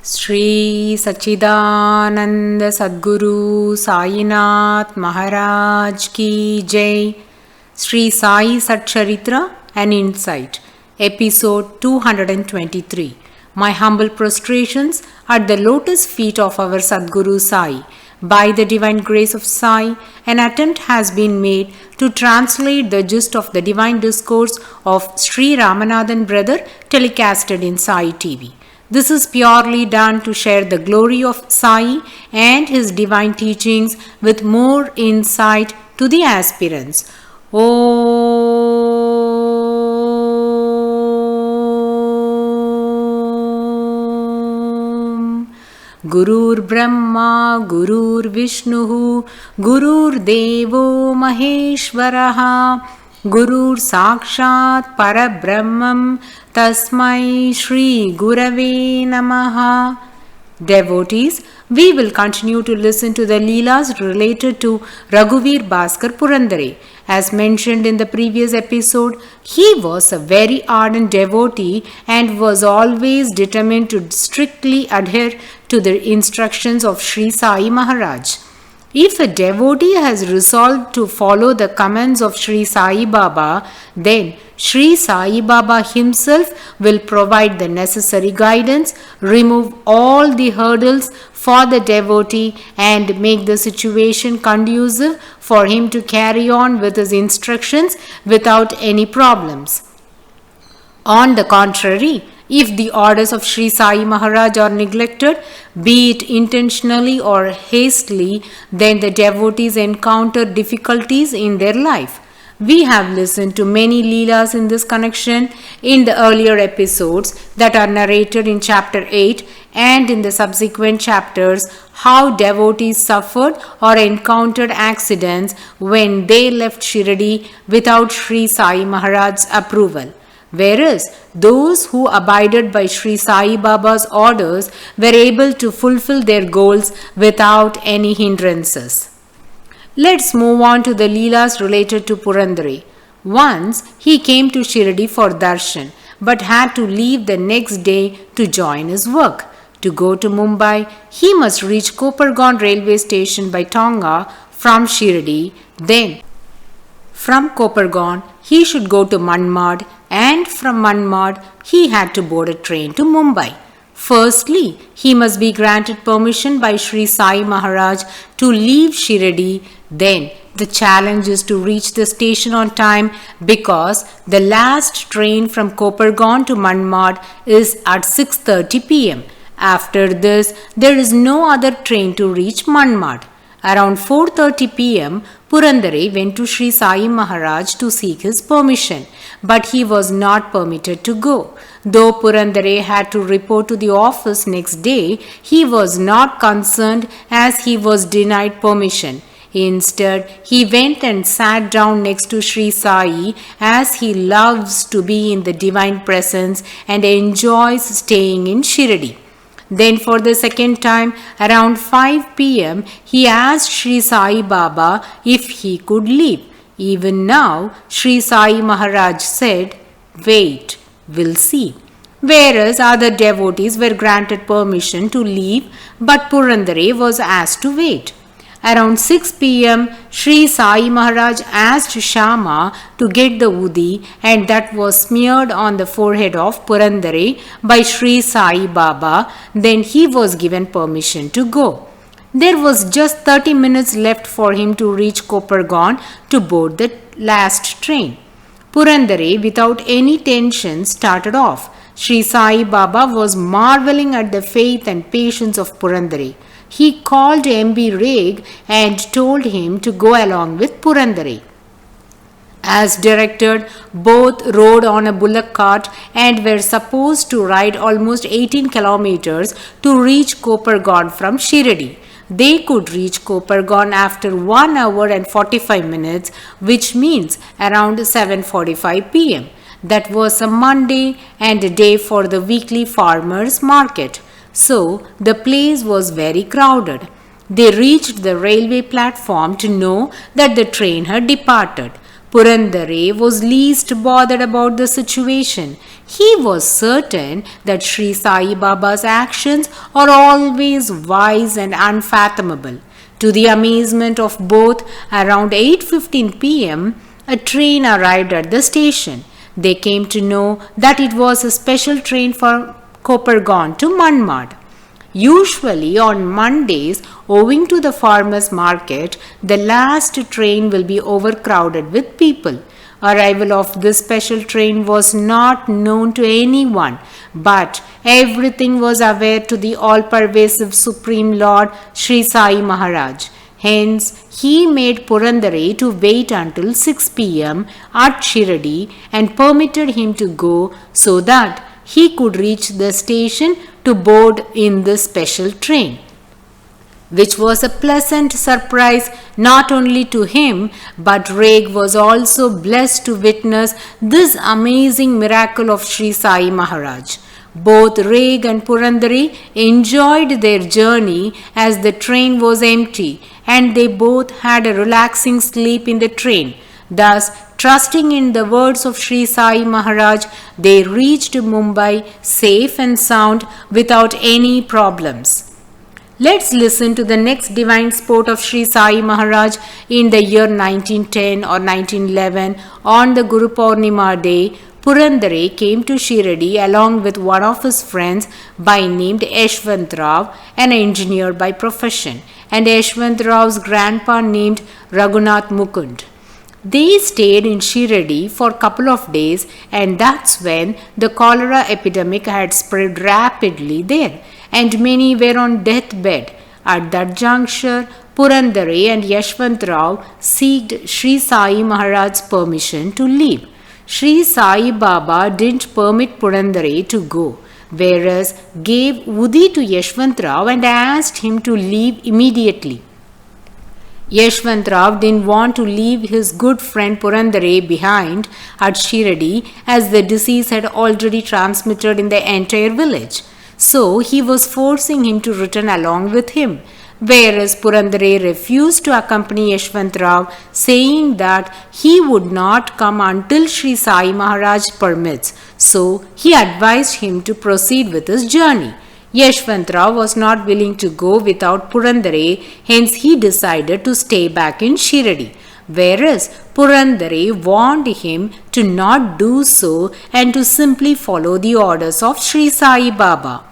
Sri Sachidananda Sadguru Sainath Maharaj Ki Jai. Sri Sai SATCHARITRA, an Insight. Episode 223. My humble prostrations at the lotus feet of our Sadguru Sai. By the divine grace of Sai, an attempt has been made to translate the gist of the divine discourse of Sri Ramanathan brother telecasted in Sai TV. This is purely done to share the glory of Sai and his divine teachings with more insight to the aspirants. Om Gurur Brahma Gurur Vishnu Gurur Devo Maheshwaraha Gurur Sakshat Parabrahmam Tasmai Shri Gurave Namaha. Devotees, we will continue to listen to the Leelas related to Raghuvir Bhaskar Purandare. As mentioned in the previous episode, he was a very ardent devotee and was always determined to strictly adhere to the instructions of Sri Sai Maharaj. If a devotee has resolved to follow the commands of Sri Sai Baba, then Sri Sai Baba himself will provide the necessary guidance, remove all the hurdles for the devotee and make the situation conducive for him to carry on with his instructions without any problems. On the contrary, if the orders of Sri Sai Maharaj are neglected, be it intentionally or hastily, then the devotees encounter difficulties in their life. We have listened to many Leelas in this connection in the earlier episodes that are narrated in chapter 8 and in the subsequent chapters how devotees suffered or encountered accidents when they left Shirdi without Sri Sai Maharaj's approval. Whereas those who abided by Sri Sai Baba's orders were able to fulfill their goals without any hindrances. Let's move on to the Leelas related to Purandare. Once he came to Shirdi for darshan but had to leave the next day to join his work. To go to Mumbai, he must reach Kopargaon railway station by Tonga from Shirdi. Then, from Kopargaon, he should go to Manmad, and from Manmad, he had to board a train to Mumbai. Firstly, he must be granted permission by Sri Sai Maharaj to leave Shirdi. Then, the challenge is to reach the station on time because the last train from Kopargaon to Manmad is at 6:30 p.m. After this, there is no other train to reach Manmad. Around 4:30 p.m., Purandare went to Sri Sai Maharaj to seek his permission, but he was not permitted to go. Though Purandare had to report to the office next day, he was not concerned as he was denied permission. Instead, he went and sat down next to Sri Sai as he loves to be in the divine presence and enjoys staying in Shirdi. Then for the second time, around 5 p.m., he asked Sri Sai Baba if he could leave. Even now, Sri Sai Maharaj said, "Wait, we'll see." Whereas other devotees were granted permission to leave, but Purandare was asked to wait. Around 6 p.m., Sri Sai Maharaj asked Shama to get the udi, and that was smeared on the forehead of Purandare by Sri Sai Baba. Then he was given permission to go. There was just 30 minutes left for him to reach Kopargaon to board the last train. Purandare, without any tension, started off. Sri Sai Baba was marveling at the faith and patience of Purandare. He called M.B. Reg and told him to go along with Purandare. As directed, both rode on a bullock cart and were supposed to ride almost 18 kilometers to reach Kopargaon from Shirdi. They could reach Kopargaon after 1 hour and 45 minutes, which means around 7:45 p.m. That was a Monday and a day for the weekly farmers' market. So, the place was very crowded. They reached the railway platform to know that the train had departed. Purandare was least bothered about the situation. He was certain that Sri Sai Baba's actions are always wise and unfathomable. To the amazement of both, around 8:15 p.m., a train arrived at the station. They came to know that it was a special train for Kopargaon to Manmad. Usually on Mondays, owing to the farmers' market, the last train will be overcrowded with people. Arrival of this special train was not known to anyone, but everything was aware to the all-pervasive Supreme Lord Sri Sai Maharaj. Hence, he made Purandare to wait until 6 p.m. at Shiradi and permitted him to go so that he could reach the station to board in the special train, which was a pleasant surprise not only to him, but Reg was also blessed to witness this amazing miracle of Sri Sai Maharaj. Both Reg and Purandare enjoyed their journey as the train was empty, and they both had a relaxing sleep in the train. Thus, trusting in the words of Sri Sai Maharaj, they reached Mumbai safe and sound without any problems. Let's listen to the next divine sport of Sri Sai Maharaj in the year 1910 or 1911. On the Guru Purnima day, Purandare came to Shiradi along with one of his friends by name Yashwant Rao, an engineer by profession, and Yashwant Rao's grandpa named Raghunath Mukund. They stayed in Shiradi for a couple of days, and that's when the cholera epidemic had spread rapidly there, and many were on deathbed. At that juncture, Purandare and Yashwant Rao sought Sri Sai Maharaj's permission to leave. Sri Sai Baba didn't permit Purandare to go, whereas gave Udi to Yashwant Rao and asked him to leave immediately. Yashwant Rao didn't want to leave his good friend Purandare behind at Shiradi, as the disease had already transmitted in the entire village. So he was forcing him to return along with him, whereas Purandare refused to accompany Yashwant Rao, saying that he would not come until Sri Sai Maharaj permits. So he advised him to proceed with his journey. Yashwant Rao was not willing to go without Purandare, hence he decided to stay back in Shiradi, whereas Purandare warned him to not do so and to simply follow the orders of Sri Sai Baba.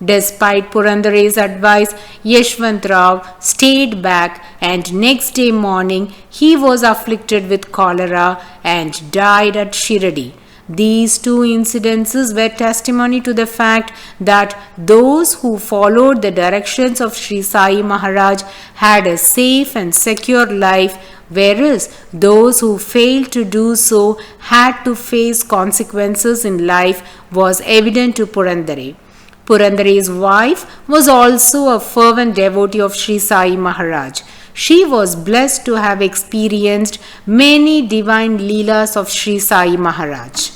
Despite Purandare's advice, Yashwant Rao stayed back, and next day morning he was afflicted with cholera and died at Shiradi. These two incidences were testimony to the fact that those who followed the directions of Sri Sai Maharaj had a safe and secure life, whereas those who failed to do so had to face consequences in life, was evident to Purandare. Purandare's wife was also a fervent devotee of Sri Sai Maharaj. She was blessed to have experienced many divine leelas of Sri Sai Maharaj.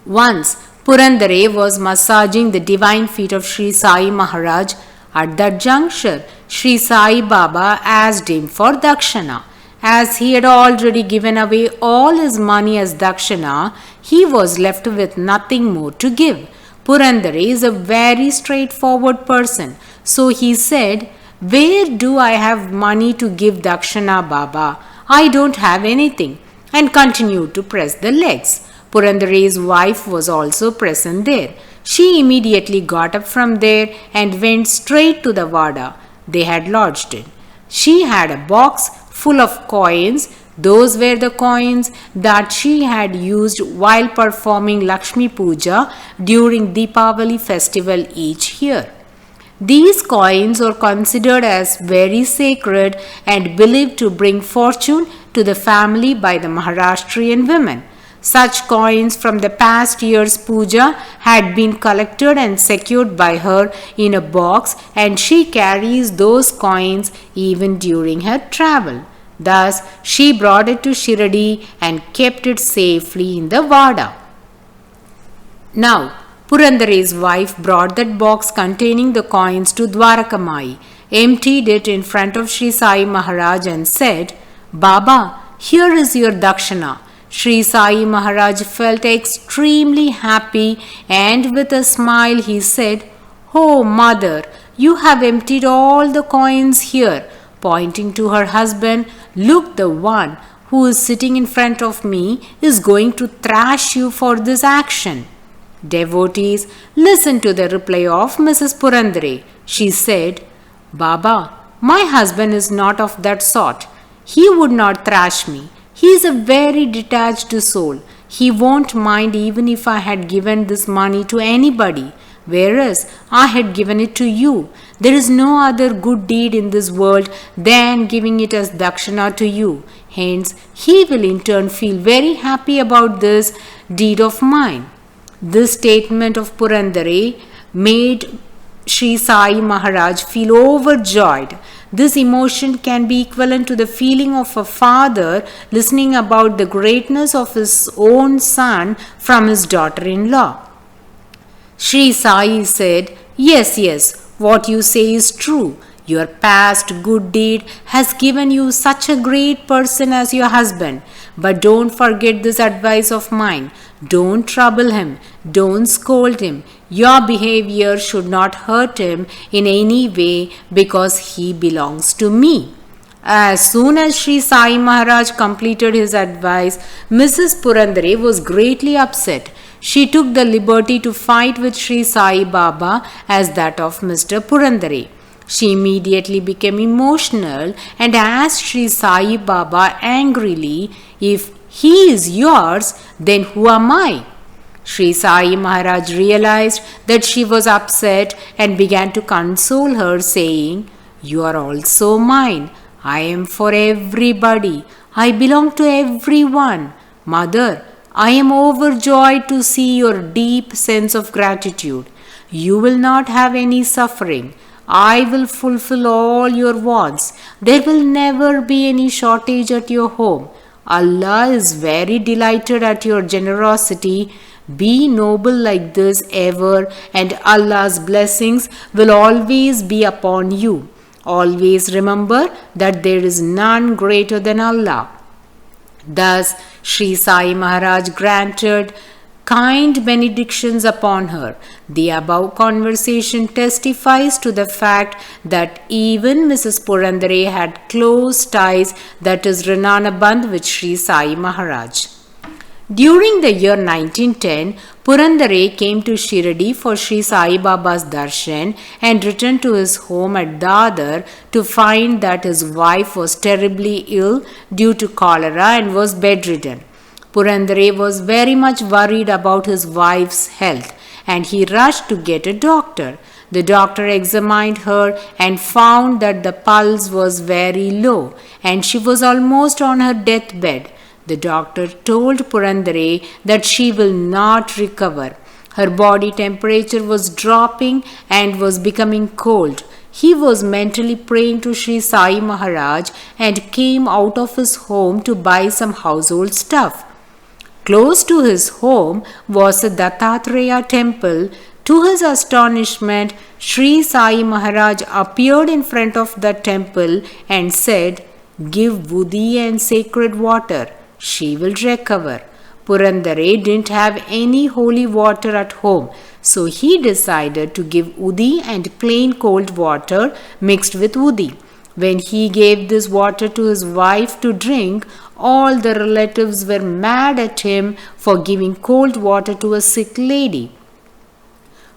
Once, Purandare was massaging the divine feet of Sri Sai Maharaj. At that juncture, Sri Sai Baba asked him for dakshana. As he had already given away all his money as dakshana, he was left with nothing more to give. Purandare is a very straightforward person, so he said, "Where do I have money to give dakshana, Baba? I don't have anything," and continued to press the legs. Purandare's wife was also present there. She immediately got up from there and went straight to the Vada they had lodged in. She had a box full of coins. Those were the coins that she had used while performing Lakshmi Puja during Deepavali festival each year. These coins are considered as very sacred and believed to bring fortune to the family by the Maharashtrian women. Such coins from the past year's puja had been collected and secured by her in a box, and she carries those coins even during her travel. Thus, she brought it to Shiradi and kept it safely in the Vada. Now, Purandare's wife brought that box containing the coins to Dwarakamai, emptied it in front of Sri Sai Maharaj and said, "Baba, here is your dakshina." Sri Sai Maharaj felt extremely happy, and with a smile he said, "Oh mother, you have emptied all the coins here." Pointing to her husband, "Look, the one who is sitting in front of me is going to thrash you for this action." Devotees, listen to the reply of Mrs. Purandare. She said, "Baba, my husband is not of that sort. He would not thrash me. He is a very detached soul. He won't mind even if I had given this money to anybody, whereas I had given it to you. There is no other good deed in this world than giving it as dakshina to you. Hence, he will in turn feel very happy about this deed of mine." This statement of Purandare made Sri Sai Maharaj feel overjoyed. This emotion can be equivalent to the feeling of a father listening about the greatness of his own son from his daughter-in-law. Sri Sai said, Yes, what you say is true. Your past good deed has given you such a great person as your husband. But don't forget this advice of mine. Don't trouble him. Don't scold him. Your behavior should not hurt him in any way because he belongs to me." As soon as Sri Sai Maharaj completed his advice, Mrs. Purandare was greatly upset. She took the liberty to fight with Sri Sai Baba as that of Mr. Purandare. She immediately became emotional and asked Sri Sai Baba angrily, "If he is yours, then who am I?" Sri Sai Maharaj realized that she was upset and began to console her, saying, "You are also mine. I am for everybody. I belong to everyone. Mother, I am overjoyed to see your deep sense of gratitude. You will not have any suffering. I will fulfill all your wants. There will never be any shortage at your home. Allah is very delighted at your generosity. Be noble like this ever, and Allah's blessings will always be upon you. Always remember that there is none greater than Allah." Thus, Sri Sai Maharaj granted kind benedictions upon her. The above conversation testifies to the fact that even Mrs. Purandare had close ties, that is Rinanabandh, with Sri Sai Maharaj. During the year 1910, Purandare came to Shirdi for Sri Sai Baba's darshan and returned to his home at Dadar to find that his wife was terribly ill due to cholera and was bedridden. Purandare was very much worried about his wife's health, and he rushed to get a doctor. The doctor examined her and found that the pulse was very low and she was almost on her deathbed. The doctor told Purandare that she will not recover. Her body temperature was dropping and was becoming cold. He was mentally praying to Sri Sai Maharaj and came out of his home to buy some household stuff. Close to his home was a Dattatreya temple. To his astonishment, Sri Sai Maharaj appeared in front of the temple and said, "Give Buddhi and sacred water. She will recover." Purandare didn't have any holy water at home, so he decided to give Udi and plain cold water mixed with Udi. When he gave this water to his wife to drink, all the relatives were mad at him for giving cold water to a sick lady.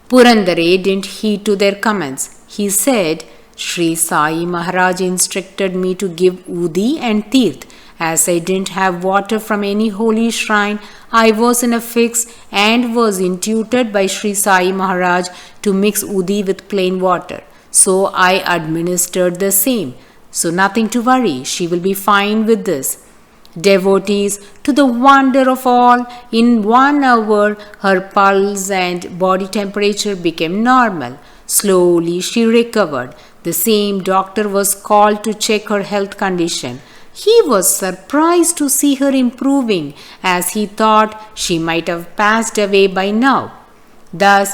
Purandare didn't heed to their comments. He said, "Sri Sai Maharaj instructed me to give Udi and Tirth. As I didn't have water from any holy shrine, I was in a fix and was intuited by Sri Sai Maharaj to mix Udi with plain water. So I administered the same. So nothing to worry. She will be fine with this." Devotees, to the wonder of all, in 1 hour her pulse and body temperature became normal. Slowly she recovered. The same doctor was called to check her health condition. He was surprised to see her improving, as he thought she might have passed away by now. Thus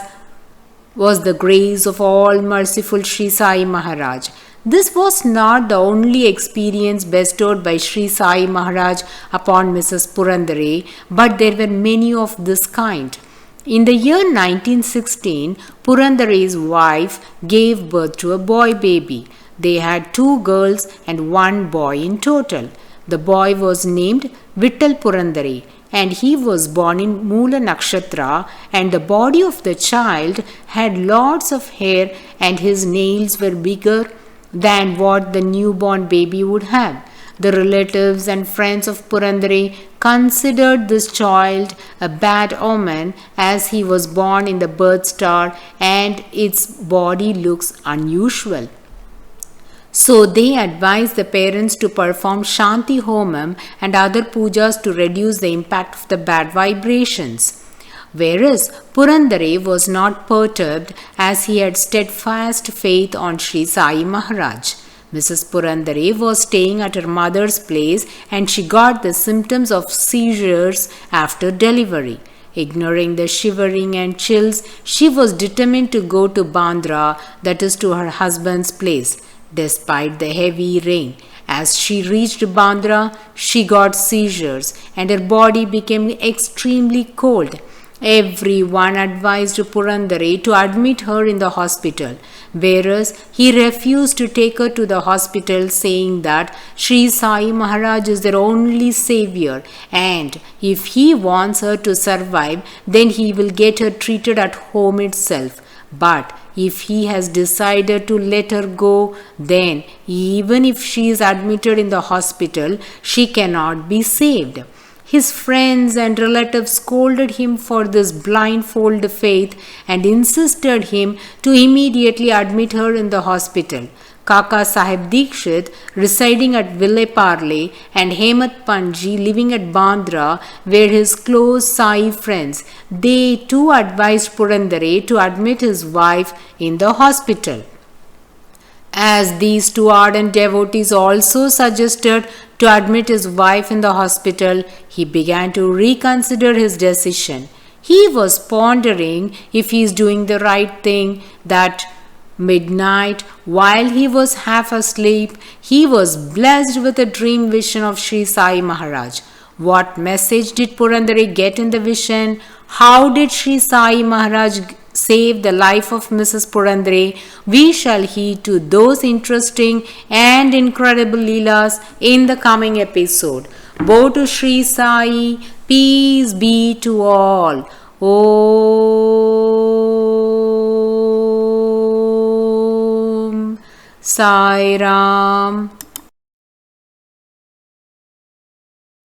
was the grace of all merciful Sri Sai Maharaj. This was not the only experience bestowed by Sri Sai Maharaj upon Mrs. Purandare, but there were many of this kind. In the year 1916, Purandare's wife gave birth to a boy baby. They had 2 girls and 1 boy in total. The boy was named Vittal Purandare, and he was born in Moola Nakshatra, and the body of the child had lots of hair and his nails were bigger than what the newborn baby would have. The relatives and friends of Purandare considered this child a bad omen, as he was born in the birth star and its body looks unusual. So they advised the parents to perform Shanti Homam and other pujas to reduce the impact of the bad vibrations. Whereas Purandare was not perturbed, as he had steadfast faith on Sri Sai Maharaj. Mrs. Purandare was staying at her mother's place and she got the symptoms of seizures after delivery. Ignoring the shivering and chills, she was determined to go to Bandra, that is to her husband's place. Despite the heavy rain, as she reached Bandra, she got seizures and her body became extremely cold. Everyone advised Purandare to admit her in the hospital, whereas he refused to take her to the hospital, saying that Sri Sai Maharaj is their only savior, and if he wants her to survive, then he will get her treated at home itself. But if he has decided to let her go, then even if she is admitted in the hospital, she cannot be saved. His friends and relatives scolded him for this blindfold faith and insisted him to immediately admit her in the hospital. Kaka Sahib Dikshit, residing at Ville Parle, and Hemat Panji, living at Bandra, were his close Sai friends. They too advised Purandare to admit his wife in the hospital. As these 2 ardent devotees also suggested to admit his wife in the hospital, he began to reconsider his decision. He was pondering if he is doing the right thing. That midnight, while he was half asleep, he was blessed with a dream vision of Sri Sai Maharaj. What message did Purandare get in the vision? How did Sri Sai Maharaj save the life of Mrs. Purandare? We shall heed to those interesting and incredible leelas in the coming episode. Bo to Sri Sai, peace be to all. Om Sai Ram.